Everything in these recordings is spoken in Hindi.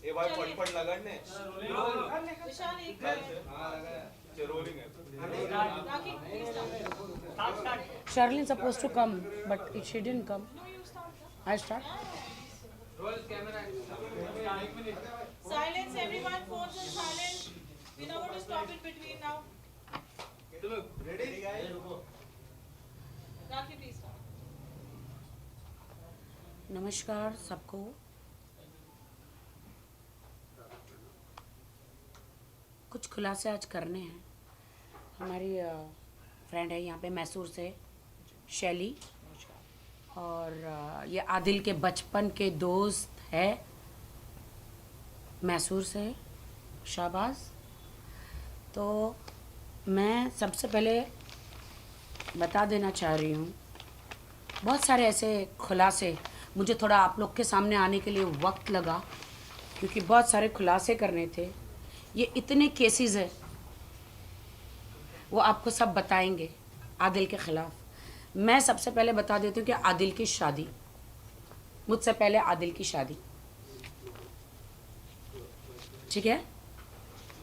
ये भाई फटफट लगाने विशाल एक रोलिंग है. राखी please start. Charlene supposed to come, but she didn't come. No, you start. I start. Silence everyone, phones are silent. We're not going to stop it between now. Ready guys? Rakhi please start. नमस्कार सबको. कुछ खुलासे आज करने हैं. हमारी फ्रेंड है यहाँ पे मैसूर से शैली, और ये आदिल के बचपन के दोस्त है मैसूर से शाहबाज. तो मैं सबसे पहले बता देना चाह रही हूँ, बहुत सारे ऐसे खुलासे मुझे थोड़ा आप लोग के सामने आने के लिए वक्त लगा, क्योंकि बहुत सारे खुलासे करने थे. ये इतने केसेस है, वो आपको सब बताएंगे आदिल के ख़िलाफ़. मैं सबसे पहले बता देती हूँ कि आदिल की शादी, मुझसे पहले आदिल की शादी, ठीक है.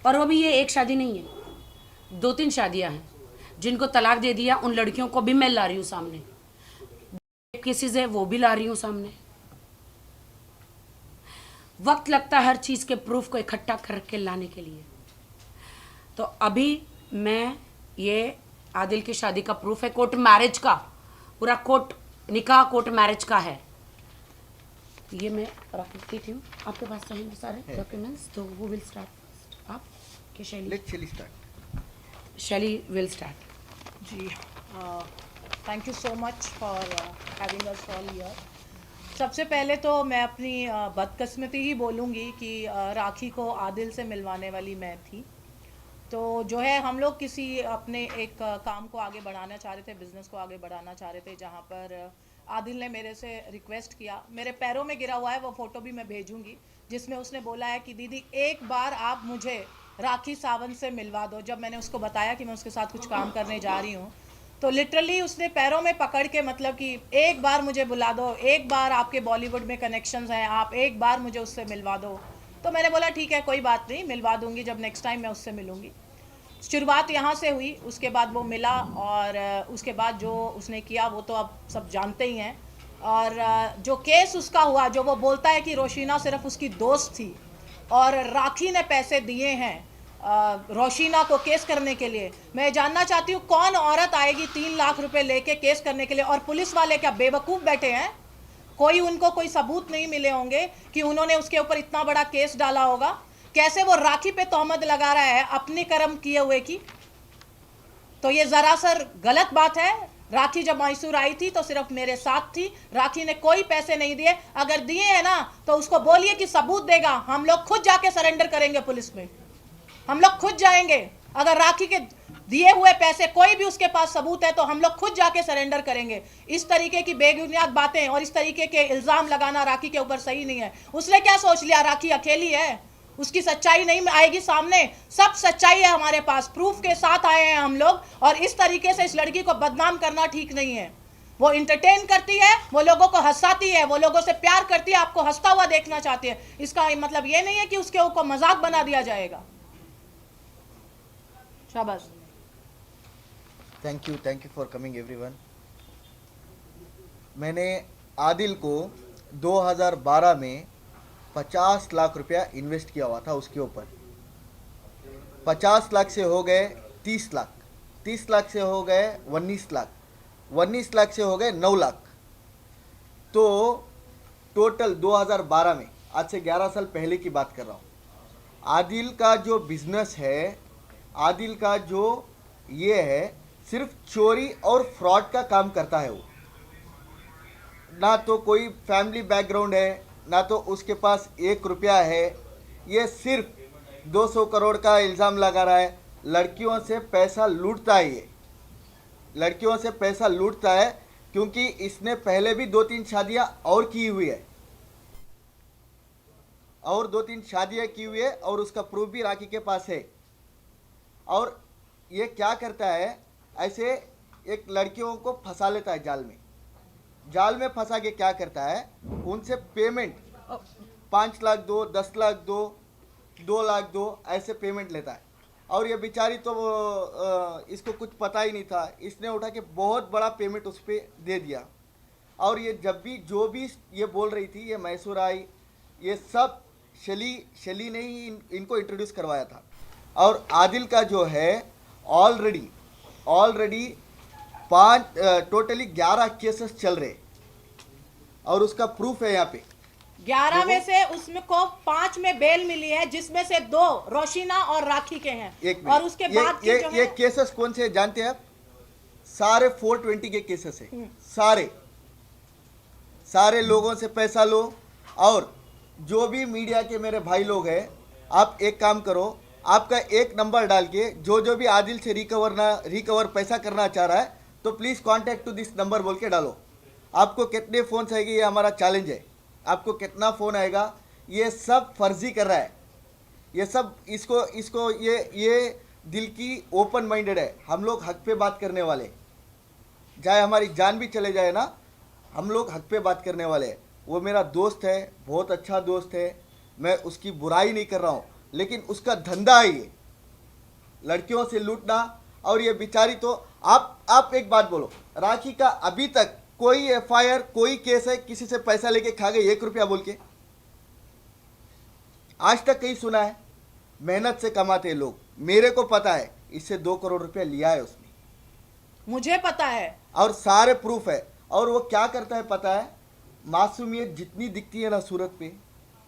और वो भी ये एक शादी नहीं है, 2-3 शादियाँ हैं. जिनको तलाक दे दिया उन लड़कियों को भी मैं ला रही हूँ सामने. केसेस है वो भी ला रही हूँ सामने. वक्त लगता है हर चीज़ के प्रूफ को इकट्ठा करके लाने के लिए. तो अभी मैं ये आदिल की शादी का प्रूफ है, कोर्ट मैरिज का, पूरा कोर्ट निकाह कोर्ट मैरिज का है. ये मैं रख देती हूँ, आपके पास रहेंगे सारे डॉक्यूमेंट्स. तो वो विल स्टार्ट आप के शैली शैली विल स्टार्ट. जी, thank you so much for having us all here. सबसे पहले तो मैं अपनी बदकिस्मती ही बोलूँगी कि राखी को आदिल से मिलवाने वाली मैं थी. तो जो है हम लोग किसी अपने एक काम को आगे बढ़ाना चाह रहे थे, बिज़नेस को आगे बढ़ाना चाह रहे थे, जहाँ पर आदिल ने मेरे से रिक्वेस्ट किया. मेरे पैरों में गिरा हुआ है, वो फ़ोटो भी मैं भेजूँगी, जिसमें उसने बोला है कि दीदी एक बार आप मुझे राखी सावंत से मिलवा दो. जब मैंने उसको बताया कि मैं उसके साथ कुछ काम करने जा रही हूँ, तो लिटरली उसने पैरों में पकड़ के, मतलब कि एक बार मुझे बुला दो, एक बार आपके बॉलीवुड में कनेक्शंस हैं, आप एक बार मुझे उससे मिलवा दो. तो मैंने बोला ठीक है, कोई बात नहीं, मिलवा दूंगी जब नेक्स्ट टाइम मैं उससे मिलूंगी. शुरुआत यहाँ से हुई. उसके बाद वो मिला, और उसके बाद जो उसने किया वो तो आप सब जानते ही हैं. और जो केस उसका हुआ, जो वो बोलता है कि रोशीना सिर्फ उसकी दोस्त थी और राखी ने पैसे दिए हैं रोशीना को केस करने के लिए. मैं जानना चाहती हूँ कौन औरत आएगी 3 लाख रुपए लेके केस करने के लिए. और पुलिस वाले क्या बेवकूफ़ बैठे हैं? कोई उनको कोई सबूत नहीं मिले होंगे कि उन्होंने उसके ऊपर इतना बड़ा केस डाला होगा. कैसे वो राखी पे तोहमत लगा रहा है अपने कर्म किए हुए की. तो ये ज़रा सर गलत बात है. राखी जब मैसूर आई थी तो सिर्फ मेरे साथ थी, राखी ने कोई पैसे नहीं दिए. अगर दिए हैं ना तो उसको बोलिए कि सबूत देगा. हम लोग खुद जाके सरेंडर करेंगे पुलिस में, हम लोग खुद जाएंगे. अगर राखी के दिए हुए पैसे कोई भी उसके पास सबूत है तो हम लोग खुद जाके सरेंडर करेंगे. इस तरीके की बेबुनियाद बातें और इस तरीके के इल्ज़ाम लगाना राखी के ऊपर सही नहीं है. उसने क्या सोच लिया राखी अकेली है, उसकी सच्चाई नहीं आएगी सामने? सब सच्चाई है हमारे पास, प्रूफ के साथ आए हैं हम लोग. और इस तरीके से इस लड़की को बदनाम करना ठीक नहीं है. वो इंटरटेन करती है, वो लोगों को हंसाती है, वो लोगों से प्यार करती है, आपको हंसता हुआ देखना चाहती है. इसका मतलब ये नहीं है कि उसके ऊपर मजाक बना दिया जाएगा. शाबाश. Thank you for coming everyone. मैंने आदिल को 2012 में 50 लाख रुपया इन्वेस्ट किया हुआ था उसके ऊपर. 50 लाख से हो गए 30 लाख, 30 लाख से हो गए 19 लाख, 19 लाख से हो गए 9 लाख. तो टोटल 2012 में, आज से 11 साल पहले की बात कर रहा हूँ, आदिल का जो बिजनेस है, आदिल का जो ये है, सिर्फ चोरी और फ्रॉड का काम करता है. वो ना तो कोई फैमिली बैकग्राउंड है, ना तो उसके पास 1 रुपया है. ये सिर्फ 200 करोड़ का इल्ज़ाम लगा रहा है. लड़कियों से पैसा लूटता है, ये लड़कियों से पैसा लूटता है, क्योंकि इसने पहले भी 2-3 शादियाँ और की हुई है, और 2-3 शादियाँ की हुई है, और उसका प्रूफ भी राखी के पास है. और ये क्या करता है, ऐसे एक लड़कियों को फंसा लेता है जाल में. जाल में फंसा के क्या करता है, उनसे पेमेंट 5 लाख दो, 10 लाख दो, 2 लाख दो, ऐसे पेमेंट लेता है। और ये बेचारी तो इसको कुछ पता ही नहीं था, इसने उठा के बहुत बड़ा पेमेंट उस पर दे दिया। और ये जब भी जो भी ये बोल रही थी, ये मैसूर आई, ये सब शली ने ही इनको इंट्रोड्यूस करवाया था। और आदिल का जो है ऑलरेडी 5 टोटली 11 केसेस चल रहे, और उसका प्रूफ है यहाँ पे। 11 में से उसमें को 5 में बेल मिली है, जिसमें से 2 रोशिना और राखी के हैं। एक और उसके बाद के जो ये है केसेस कौन से हैं जानते हैं आप? सारे 420 के केसेस हैं। सारे लोगों से पैसा लो। और जो भी मीडिया के मेरे भाई लोग हैं, आप एक काम करो, आपका एक नंबर डाल के जो भी आदिल से रिकवर पैसा करना चाह रहा है, तो please contact to this number बोल के डालो। आपको कितने फ़ोन आएंगे, ये हमारा चैलेंज है। आपको कितना फ़ोन आएगा, ये सब फर्जी कर रहा है, ये सब इसको ये दिल की ओपन माइंडेड है। हम लोग हक पे बात करने वाले, चाहे हमारी जान भी चले जाए ना, हम लोग हक पे बात करने वाले हैं। वो मेरा दोस्त है, बहुत अच्छा दोस्त है, मैं उसकी बुराई नहीं कर रहा हूँ, लेकिन उसका धंधा है ये लड़कियों से लूटना। और ये बेचारी तो आप एक बात बोलो, राखी का अभी तक कोई FIR, कोई केस है किसी से पैसा लेके खा गई 1 रुपया बोल के? आज तक कहीं सुना है? मेहनत से कमाते हैं लोग, मेरे को पता है इससे 2 करोड़ रुपया लिया है उसने, मुझे पता है, और सारे प्रूफ है। और वो क्या करता है पता है? मासूमियत जितनी दिखती है ना सूरत पे,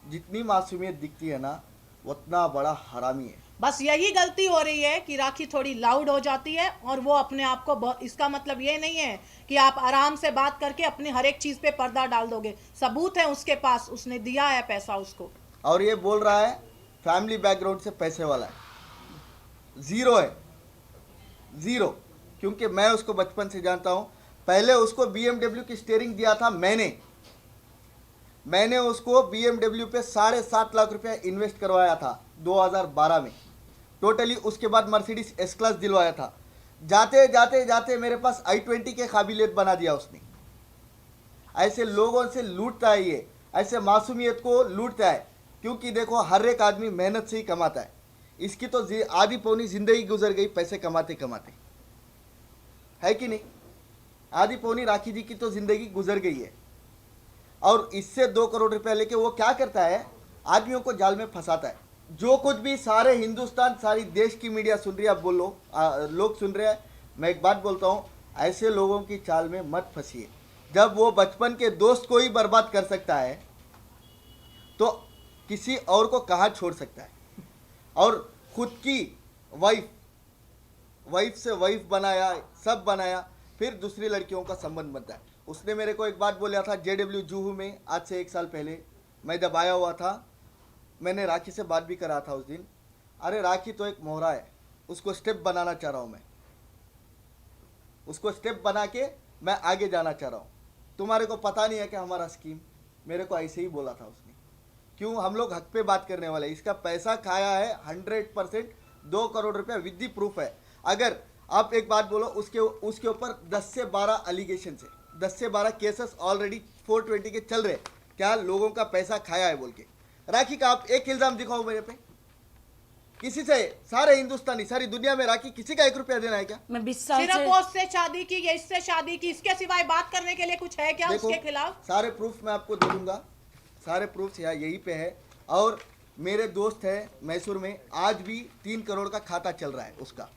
जितनी मासूमियत दिखती है ना, उतना बड़ा हरामी है। बस यही गलती हो रही है कि राखी थोड़ी लाउड हो जाती है, और वो अपने आप को बहुत, इसका मतलब ये नहीं है कि आप आराम से बात करके अपनी हर एक चीज पे पर्दा डाल दोगे। सबूत है उसके पास, उसने दिया है पैसा उसको। और ये बोल रहा है फैमिली बैकग्राउंड से पैसे वाला है। ज़ीरो है, ज़ीरो। क्योंकि मैं उसको बचपन से जानता हूँ। पहले उसको BMW की स्टीयरिंग दिया था मैंने उसको BMW पे 7.5 लाख रुपया इन्वेस्ट करवाया था 2012 में टोटली। उसके बाद मर्सिडीज S-क्लास दिलवाया था। जाते जाते जाते मेरे पास i20 के काबिलियत बना दिया उसने। ऐसे लोगों से लूटता है ये, ऐसे मासूमियत को लूटता है। क्योंकि देखो, हर एक आदमी मेहनत से ही कमाता है। इसकी तो आधी पौनी जिंदगी गुजर गई पैसे कमाते कमाते, है कि नहीं? आधी पौनी राखी जी की तो जिंदगी गुजर गई है। और इससे 2 करोड़ रुपया लेके वो क्या करता है? आदमियों को जाल में फंसाता है। जो कुछ भी सारे हिंदुस्तान, सारी देश की मीडिया सुन रही है, आप बोलो, लोग सुन रहे हैं। मैं एक बात बोलता हूँ, ऐसे लोगों की चाल में मत फंसिए। जब वो बचपन के दोस्त को ही बर्बाद कर सकता है, तो किसी और को कहाँ छोड़ सकता है? और खुद की वाइफ से वाइफ बनाया, सब बनाया, फिर दूसरी लड़कियों का संबंध बनता है। उसने मेरे को एक बात बोला था JW जूहू में, आज से 1 साल पहले मैं जब आया हुआ था, मैंने राखी से बात भी करा था उस दिन। अरे राखी तो एक मोहरा है, उसको स्टेप बनाना चाह रहा हूँ मैं, उसको स्टेप बना के मैं आगे जाना चाह रहा हूँ। तुम्हारे को पता नहीं है कि हमारा स्कीम, मेरे को ऐसे ही बोला था उसने। क्यों? हम लोग हक पे बात करने वाले। इसका पैसा खाया है 100%, 2 करोड़ रुपया विद दी प्रूफ है। अगर आप एक बात बोलो, उसके ऊपर 10 से 12 एलिगेशन है, 10 से 12 केसेस ऑलरेडी 420 के चल रहे। क्या लोगों का पैसा खाया है बोल के? राखी का आप एक इल्जाम दिखाओ मेरे पे, किसी से, सारे हिंदुस्तानी, सारी दुनिया में राखी किसी का 1 रुपया देना है क्या? मैं 20 साल सिर्फ से उससे शादी की या इससे शादी की, इसके सिवाय बात करने के लिए कुछ है क्या देखो, उसके खिलाफ? सारे प्रूफ मैं आपको दे दूंगा, सारे प्रूफ यहीं पे है। और मेरे दोस्त है मैसूर में, आज भी 3 करोड़ का खाता चल रहा है उसका।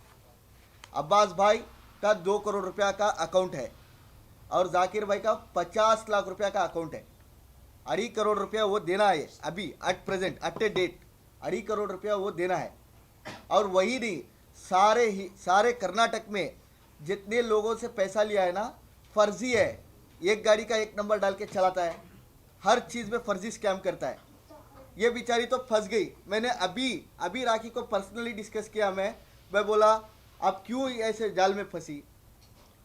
अब्बास भाई का 2 करोड़ रुपया का अकाउंट है, और जाकिर भाई का 50 लाख रुपया का अकाउंट है। 2.5 करोड़ रुपया वो देना है अभी, at present, at a date 2.5 crore रुपया वो देना है। और वही नहीं, सारे कर्नाटक में जितने लोगों से पैसा लिया है ना, फर्जी है। एक गाड़ी का 1 नंबर डाल के चलाता है, हर चीज़ में फर्जी स्कैम करता है। ये बेचारी तो फंस गई। मैंने अभी राखी को पर्सनली डिस्कस किया। मैं बोला, आप क्यों ऐसे जाल में फंसी?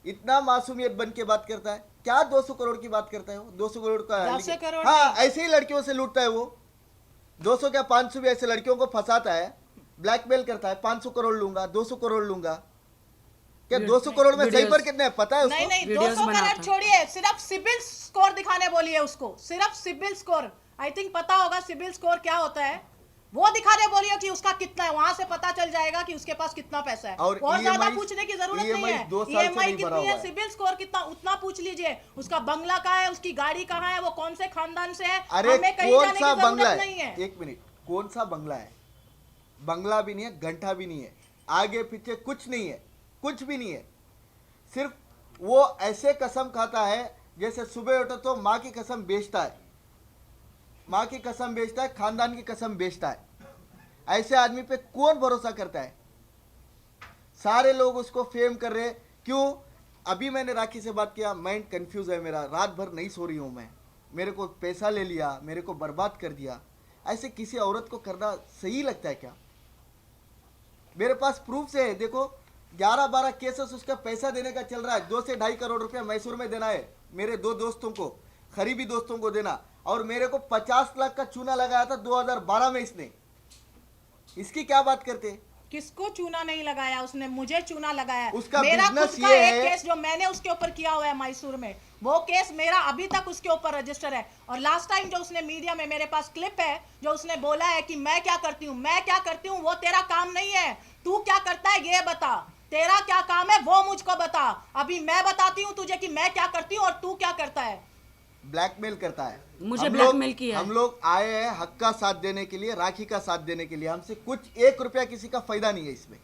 इतना मासूमियत बन के बात करता है क्या? 200 करोड़ की बात करता है वो, 200 करोड़ का। 200 करोड़? हाँ, ऐसे ही लड़कियों से लूटता है वो। 200 क्या 500 भी ऐसे लड़कियों को फंसाता है, ब्लैकमेल करता है। 500 करोड़ लूंगा, 200 करोड़ लूंगा। क्या 200 करोड़ में सही वीडियोस- पर कितने है पता है नहीं उसको? नहीं वीडियोस 200 बनाता। करोड़ छोड़िए, सिर्फ सिबिल स्कोर दिखाने बोलिए उसको, सिर्फ सिबिल स्कोर। आई थिंक पता होगा सिबिल स्कोर क्या होता है, वो दिखाने बोलिए कि उसका कितना है, वहां से पता चल जाएगा कि उसके पास कितना पैसा है। और और ज्यादा EMI पूछने की जरूरत नहीं EMI है। 2 साल से ईएमआई नहीं भरा कितनी हुआ है, है। सिबिल स्कोर कितना, उतना पूछ लीजिए। उसका बंगला कहाँ है, उसकी गाड़ी कहाँ है, वो कौन से खानदान से है, अरे हमें कहीं कौन जाने सा की बंगला जरूरत है? नहीं है। एक मिनट, कौन सा बंगला है? बंगला भी नहीं है, घंटा भी नहीं है, आगे पीछे कुछ नहीं है, कुछ भी नहीं है। सिर्फ वो ऐसे कसम खाता है जैसे सुबह उठो तो माँ की कसम बेचता है, माँ की कसम बेचता है, खानदान की कसम बेचता है। ऐसे आदमी पे कौन भरोसा करता है? सारे लोग उसको फेम कर रहे हैं। क्यों? अभी मैंने राखी से बात किया, माइंड कंफ्यूज है मेरा, रात भर नहीं सो रही हूँ मैं, मेरे को पैसा ले लिया, मेरे को बर्बाद कर दिया। ऐसे किसी औरत को करना सही लगता है क्या? मेरे पास प्रूफ से है, देखो 11-12 केसेस उसका पैसा देने का चल रहा है। 2 से 2.5 करोड़ रुपया मैसूर में देना है मेरे 2 दोस्तों को, करीबी दोस्तों को देना, और मेरे को 50 लाख का चूना लगाया था 2012 में इसने। इसकी क्या बात करते? किसको चूना नहीं लगाया उसने, मुझे चूना लगाया। उसका मेरा बिजनेस खुद का ये एक है- केस जो मैंने उसके ऊपर किया हुआ है मैसूर में, वो केस मेरा अभी तक उसके ऊपर रजिस्टर है। और लास्ट टाइम जो उसने मीडिया में, मेरे पास क्लिप है जो उसने बोला है कि मैं क्या करती हूँ, मैं क्या करती हूँ, वो तेरा काम नहीं है। तू क्या करता है ये बता, तेरा क्या काम है वो मुझको बता। अभी मैं बताती हूँ तुझे कि मैं क्या करती हूँ और तू क्या करता है। ब्लैकमेल करता है मुझे हम ब्लैकमेल लोग- किया है। हम लोग आए हैं हक का साथ देने के लिए, राखी का साथ देने के लिए। हमसे कुछ 1 रुपया किसी का फायदा नहीं है इसमें।